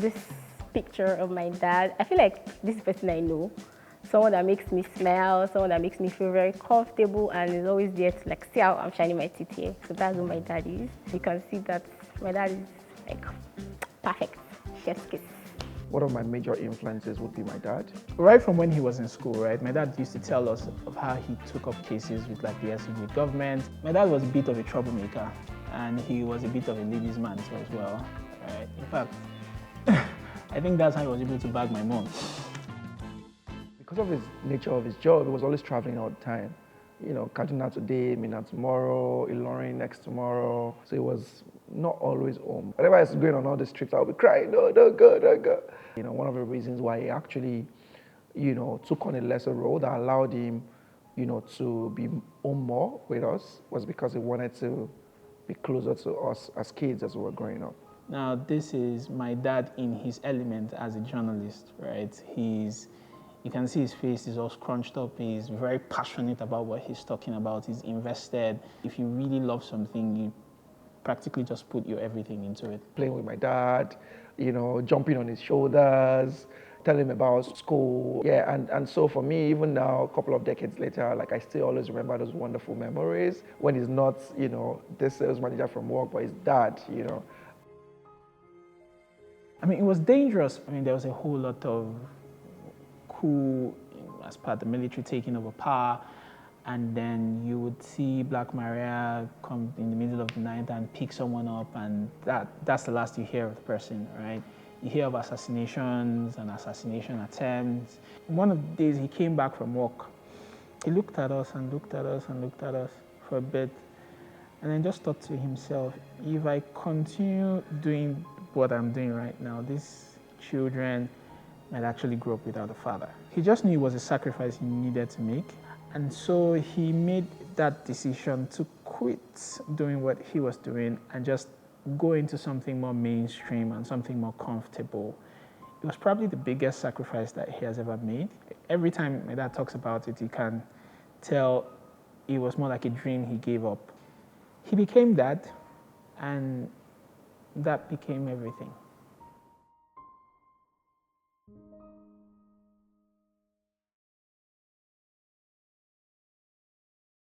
This picture of my dad, I feel like this is the person I know. Someone that makes me smile, someone that makes me feel very comfortable and is always there to like see how I'm shining my teeth here. So that's who my dad is. You can see that my dad is like perfect. Chef's kiss. One of my major influences would be my dad. Right from when he was in school, right, my dad used to tell us of how he took up cases with like the SCG government. My dad was a bit of a troublemaker and he was a bit of a ladies' man too as well. Right? In fact, I think that's how he was able to bag my mom. Because of his nature of his job, he was always traveling all the time. You know, Kaduna today, Minna tomorrow, Ilorin next tomorrow. So he was not always home. Whenever I was going on all these trips, I would be crying, no, don't go, don't go. You know, one of the reasons why he actually, you know, took on a lesser role that allowed him, you know, to be home more with us was because he wanted to be closer to us as kids as we were growing up. Now, this is my dad in his element as a journalist, right? You can see his face is all scrunched up. He's very passionate about what he's talking about. He's invested. If you really love something, you practically just put your everything into it. Playing with my dad, you know, jumping on his shoulders, telling him about school. Yeah, and so for me, even now, a couple of decades later, like I still always remember those wonderful memories when he's not, you know, this sales manager from work, but his dad, you know. I mean, it was dangerous. I mean, there was a whole lot of coup as part of the military taking over power, and then you would see Black Maria come in the middle of the night and pick someone up, and that's the last you hear of the person, right? You hear of assassinations and assassination attempts. One of the days he came back from work, he looked at us and looked at us and looked at us for a bit, and then just thought to himself, if I continue doing what I'm doing right now, these children might actually grow up without a father. He just knew it was a sacrifice he needed to make. And so he made that decision to quit doing what he was doing and just go into something more mainstream and something more comfortable. It was probably the biggest sacrifice that he has ever made. Every time my dad talks about it, you can tell it was more like a dream he gave up. He became that, and that became everything.